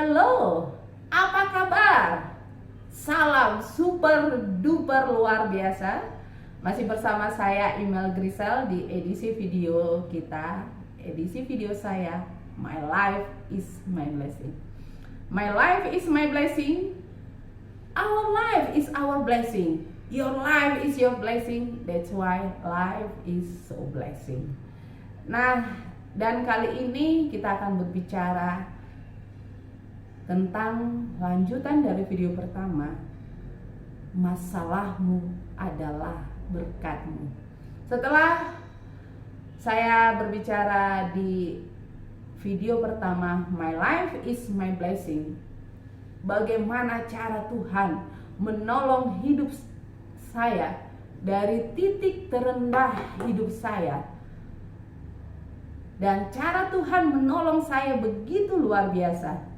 Halo, apa kabar? Salam super duper luar biasa. Masih bersama saya Email Grisel di edisi video kita. Edisi video saya, My Life is My Blessing. My life is my blessing. Our life is our blessing. Your life is your blessing. That's why life is so blessing. Nah, dan kali ini kita akan berbicara tentang lanjutan dari video pertama. Masalahmu adalah berkatmu. Setelah saya berbicara di video pertama, My Life is My Blessing, bagaimana cara Tuhan menolong hidup saya dari titik terendah hidup saya, dan cara Tuhan menolong saya begitu luar biasa,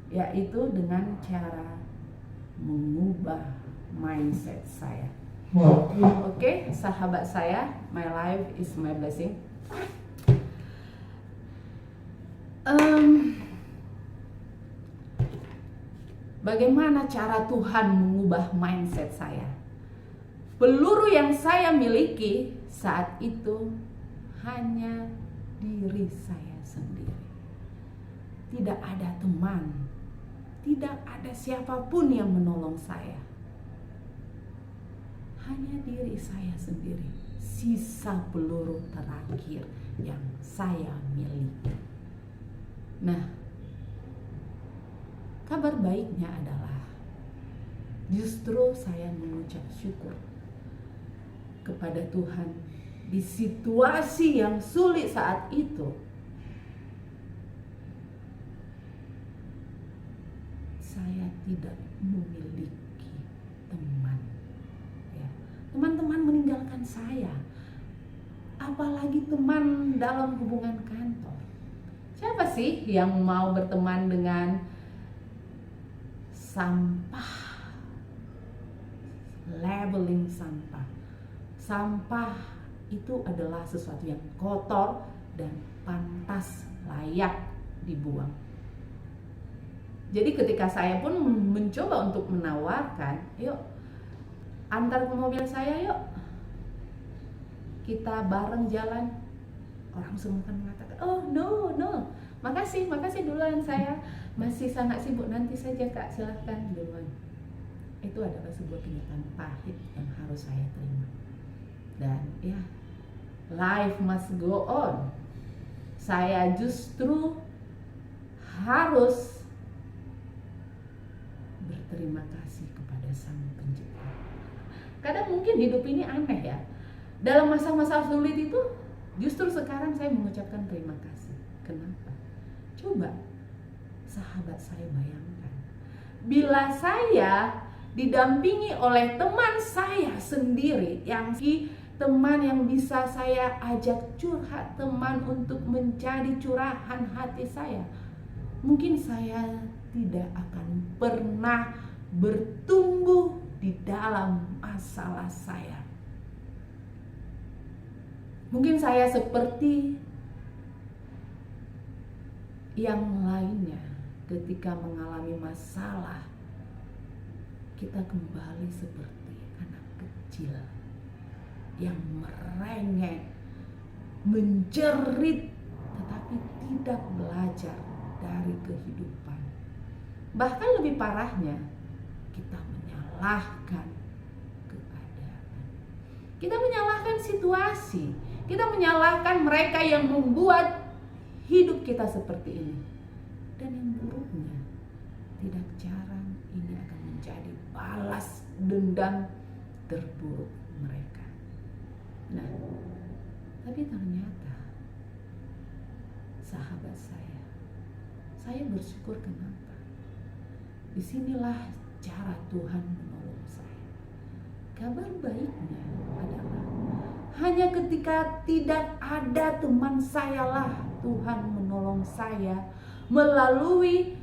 yaitu dengan cara mengubah mindset saya. Oke, sahabat saya, My Life is My Blessing. Bagaimana cara Tuhan mengubah mindset saya? Peluru yang saya miliki saat itu hanya diri saya sendiri. Tidak ada teman, tidak ada siapapun yang menolong saya. Hanya diri saya sendiri, sisa peluru terakhir yang saya miliki. Nah, kabar baiknya adalah justru saya mengucap syukur kepada Tuhan di situasi yang sulit saat itu. Saya tidak memiliki teman, ya. Teman-teman meninggalkan saya, apalagi teman dalam hubungan kantor. Siapa sih yang mau berteman dengan sampah? Labeling sampah. Sampah itu adalah sesuatu yang kotor dan pantas layak dibuang. Jadi ketika saya pun mencoba untuk menawarkan, yuk antar ke mobil saya yuk, kita bareng jalan. Orang semua kan mengatakan, oh no, makasih duluan, saya masih sangat sibuk, nanti saja kak, silahkan duluan. Itu adalah sebuah kenyataan pahit yang harus saya terima. Dan ya, life must go on. Saya justru harus berterima kasih kepada Sang Pencipta. Kadang mungkin hidup ini aneh ya. Dalam masa-masa sulit itu, justru sekarang saya mengucapkan terima kasih. Kenapa? Coba sahabat saya bayangkan, bila saya didampingi oleh teman saya sendiri, yang teman yang bisa saya ajak curhat, teman untuk menjadi curahan hati saya, mungkin saya tidak akan pernah bertumbuh di dalam masalah saya. Mungkin saya seperti yang lainnya, ketika mengalami masalah, kita kembali seperti anak kecil yang merengek, menjerit, tetapi tidak belajar dari kehidupan. Bahkan lebih parahnya, kita menyalahkan keadaan. Kita menyalahkan situasi. Kita menyalahkan mereka yang membuat hidup kita seperti ini. Dan yang buruknya, tidak jarang ini akan menjadi balas dendam terburuk mereka. Nah, tapi ternyata sahabat saya bersyukur. Kenapa? Disinilah cara Tuhan menolong saya. Kabar baiknya adalah hanya ketika tidak ada teman saya lah Tuhan menolong saya melalui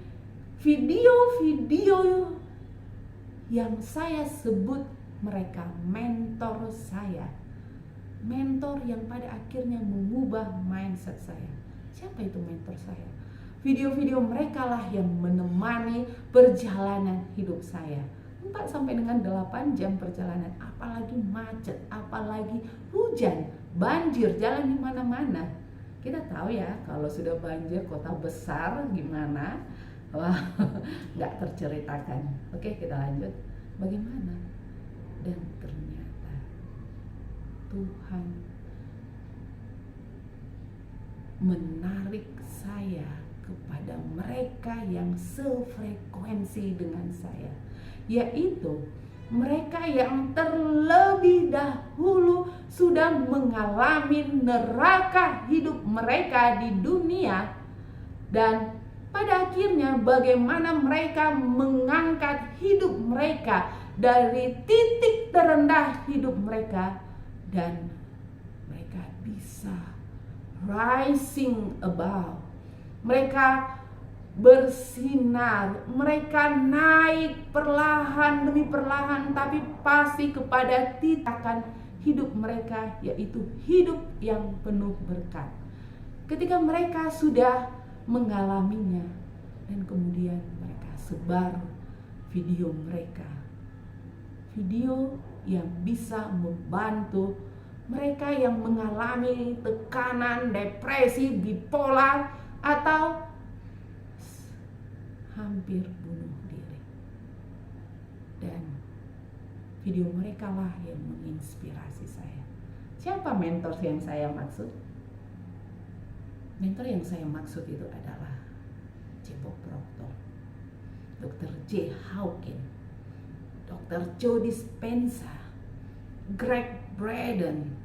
video-video yang saya sebut mereka mentor saya. Mentor yang pada akhirnya mengubah mindset saya. Siapa itu mentor saya? Video-video mereka lah yang menemani perjalanan hidup saya. 4 sampai dengan 8 jam perjalanan, apalagi macet, apalagi hujan, banjir, jalan di mana-mana. Kita tahu ya, kalau sudah banjir kota besar gimana? Wah, nggak terceritakan. Oke, kita lanjut. Bagaimana? Dan ternyata Tuhan menarik saya kepada mereka yang sefrekuensi dengan saya, yaitu mereka yang terlebih dahulu sudah mengalami neraka hidup mereka di dunia, dan pada akhirnya bagaimana mereka mengangkat hidup mereka dari titik terendah hidup mereka, dan mereka bisa rising above. Mereka bersinar, mereka naik perlahan demi perlahan, tapi pasti kepada titakan hidup mereka, yaitu hidup yang penuh berkat. Ketika mereka sudah mengalaminya, dan kemudian mereka sebar video mereka, video yang bisa membantu mereka yang mengalami tekanan, depresi, bipolar, atau hampir bunuh diri. Dan video mereka lah yang menginspirasi saya. Siapa mentor yang saya maksud? Mentor yang saya maksud itu adalah Bob Proctor, Dr. J. Hawkins, Dr. Joe Dispenza, Greg Braden,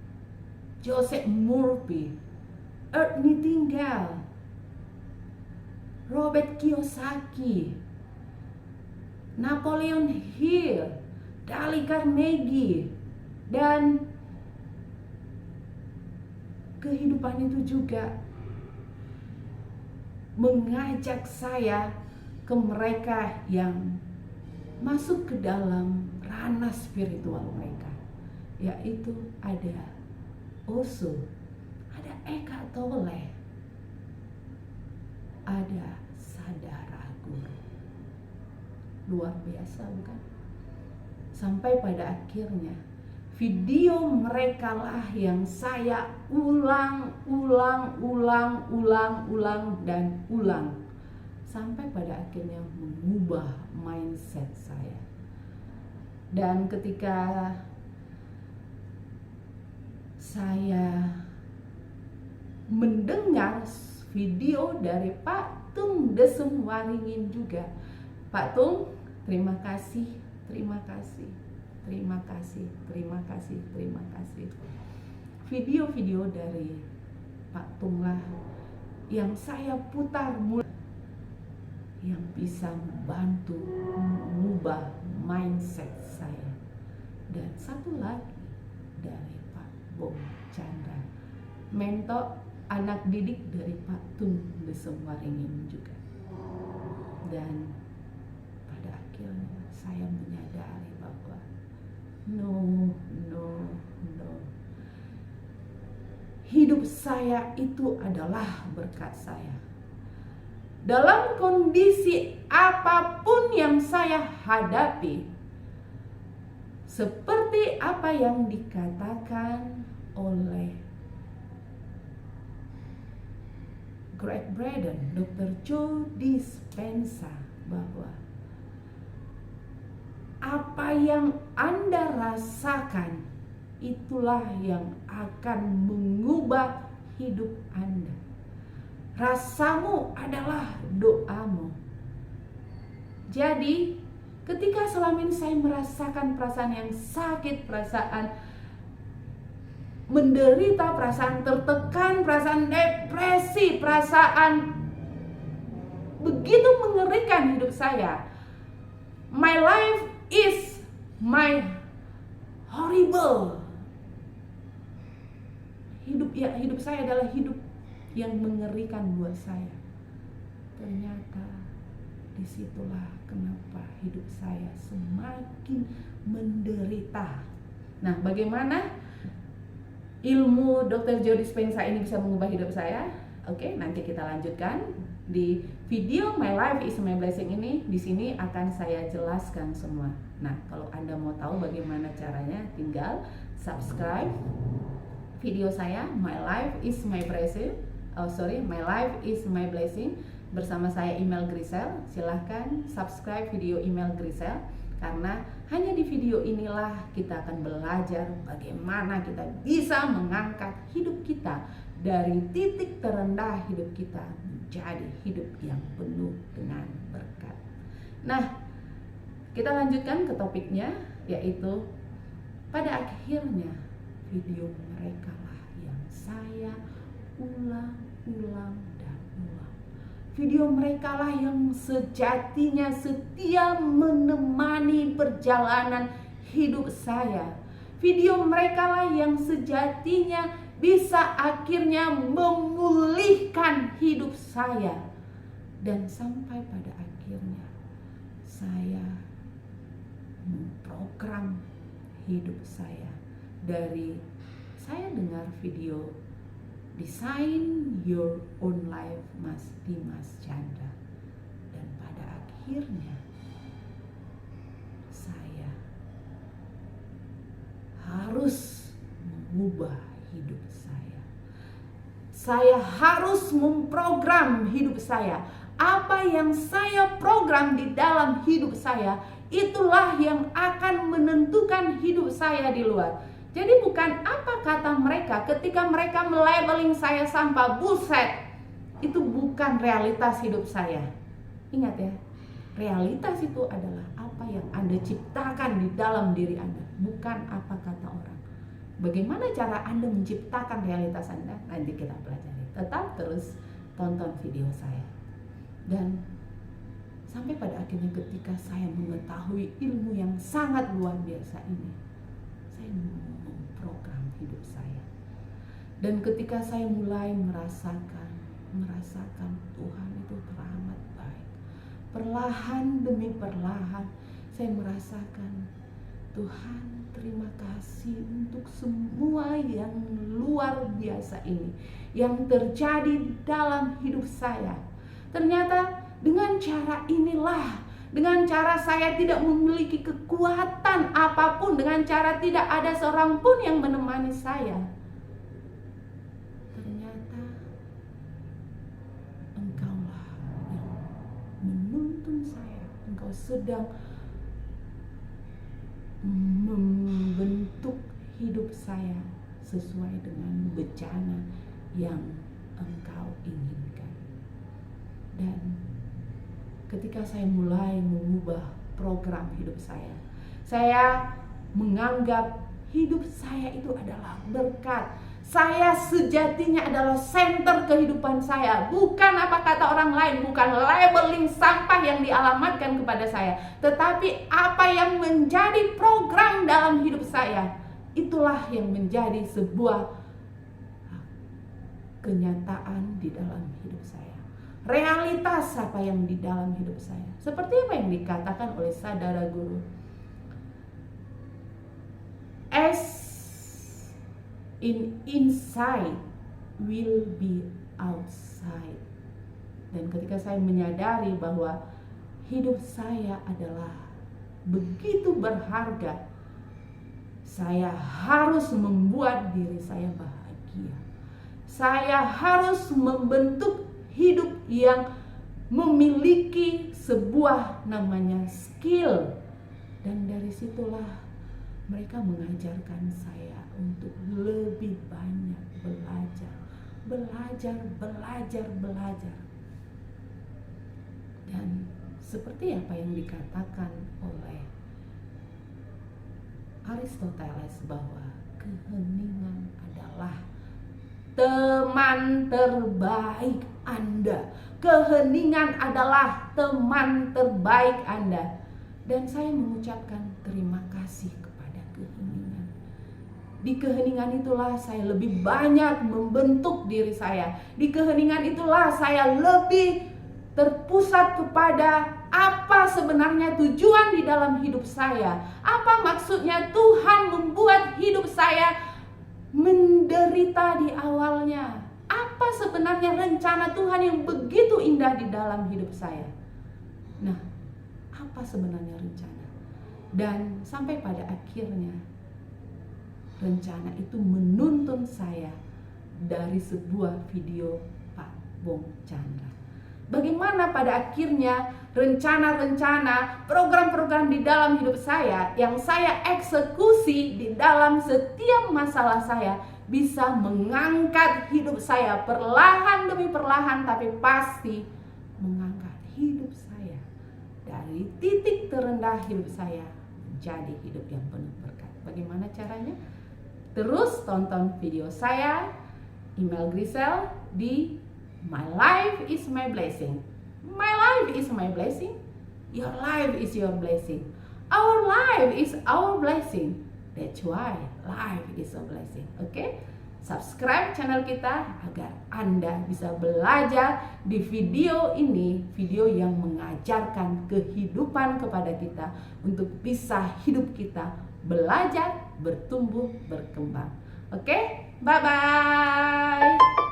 Joseph Murphy, Earth Nightingale, Robert Kiyosaki, Napoleon Hill, Dale Carnegie, dan kehidupan itu juga mengajak saya ke mereka yang masuk ke dalam ranah spiritual mereka, yaitu ada Osho, ada Eckhart Tolle, ada Sadhguru Guru. Luar biasa bukan? Sampai pada akhirnya video mereka lah yang saya ulang dan ulang, sampai pada akhirnya mengubah mindset saya. Dan ketika saya mendengar video dari Pak Tung Desem Waringin juga, Pak Tung, terima kasih. Video-video dari Pak Tung lah yang saya putar mulai, yang bisa membantu mengubah mindset saya. Dan satu lagi dari Pak Bob Chandra, mentor anak didik dari Pak Tung Desem Waringin juga. Dan pada akhirnya saya menyadari bahwa no, hidup saya itu adalah berkat saya. Dalam kondisi apapun yang saya hadapi, seperti apa yang dikatakan oleh Greg Braden, Dr. Joe Dispenza, bahwa apa yang Anda rasakan itulah yang akan mengubah hidup Anda. Rasamu adalah doamu. Jadi, ketika selama ini saya merasakan perasaan yang sakit, perasaan menderita, perasaan tertekan, perasaan depresi, perasaan begitu mengerikan hidup saya. My life is my horrible. Hidup saya adalah hidup yang mengerikan buat saya. Ternyata disitulah kenapa hidup saya semakin menderita. Nah, bagaimana ilmu Dr. Joe Dispenza ini bisa mengubah hidup saya? Oke, nanti kita lanjutkan Di video My Life is My Blessing ini, di sini akan saya jelaskan semua. Nah, kalau Anda mau tahu bagaimana caranya, tinggal subscribe video saya My Life is My Blessing. My Life is My Blessing bersama saya Email Grisel. Silahkan subscribe video Email Grisel, karena hanya di video inilah kita akan belajar bagaimana kita bisa mengangkat hidup kita dari titik terendah hidup kita menjadi hidup yang penuh dengan berkat. Nah, kita lanjutkan ke topiknya, yaitu pada akhirnya video mereka lah yang saya ulang dan ulang. Video mereka lah yang sejatinya setia menemani perjalanan hidup saya. Video mereka lah yang sejatinya bisa akhirnya memulihkan hidup saya. Dan sampai pada akhirnya saya memprogram hidup saya. Dari saya dengar video Design Your Own Life Mas Dimas Chandra, dan pada akhirnya saya harus mengubah hidup saya. Saya harus memprogram hidup saya. Apa yang saya program di dalam hidup saya, itulah yang akan menentukan hidup saya di luar. Jadi bukan apa kata mereka ketika mereka melabeling saya sampah, buset, itu bukan realitas hidup saya. Ingat ya, realitas itu adalah apa yang Anda ciptakan di dalam diri Anda, bukan apa kata orang. Bagaimana cara Anda menciptakan realitas Anda? Nanti kita pelajari. Tetap terus tonton video saya. Dan sampai pada akhirnya ketika saya mengetahui ilmu yang sangat luar biasa ini, saya memprogram hidup saya. Dan ketika saya mulai merasakan Tuhan itu teramat baik, perlahan demi perlahan saya merasakan, Tuhan terima kasih untuk semua yang luar biasa ini yang terjadi dalam hidup saya. Ternyata dengan cara inilah, dengan cara saya tidak memiliki kekuatan apapun, dengan cara tidak ada seorang pun yang menemani saya, ternyata Engkaulah yang menuntun saya. Engkau sedang membentuk hidup saya sesuai dengan bencana yang Engkau inginkan. Dan ketika saya mulai mengubah program hidup saya menganggap hidup saya itu adalah berkat. Saya sejatinya adalah senter kehidupan saya, bukan apa kata orang lain, bukan labeling sampah yang dialamatkan kepada saya, tetapi apa yang menjadi program dalam hidup saya, itulah yang menjadi sebuah kenyataan di dalam hidup saya. Realitas apa yang di dalam hidup saya. Seperti apa yang dikatakan oleh saudara guru, as in inside will be outside. Dan ketika saya menyadari bahwa hidup saya adalah begitu berharga, saya harus membuat diri saya bahagia. Saya harus membentuk hidup yang memiliki sebuah namanya skill. Dan dari situlah mereka mengajarkan saya untuk lebih banyak belajar. Dan seperti apa yang dikatakan oleh Aristoteles, bahwa keheningan adalah teman terbaik Anda. Keheningan adalah teman terbaik Anda. Dan saya mengucapkan terima kasih kepada keheningan. Di keheningan itulah saya lebih banyak membentuk diri saya. Di keheningan itulah saya lebih terpusat kepada apa sebenarnya tujuan di dalam hidup saya. Apa maksudnya Tuhan membuat hidup saya menderita di awalnya? Apa apa sebenarnya rencana Tuhan yang begitu indah di dalam hidup saya. Nah, apa sebenarnya rencana? Dan sampai pada akhirnya rencana itu menuntun saya dari sebuah video Pak Bong Chandra. Bagaimana pada akhirnya rencana-rencana, program-program di dalam hidup saya yang saya eksekusi di dalam setiap masalah saya bisa mengangkat hidup saya perlahan demi perlahan, tapi pasti mengangkat hidup saya dari titik terendah hidup saya menjadi hidup yang penuh berkat. Bagaimana caranya? Terus tonton video saya, email Grisel di My Life is My Blessing. My life is my blessing. Your life is your blessing. Our life is our blessing. That's why life is a blessing. Oke? Subscribe channel kita agar Anda bisa belajar di video ini, video yang mengajarkan kehidupan kepada kita untuk bisa hidup kita belajar, bertumbuh, berkembang. Oke? Bye-bye.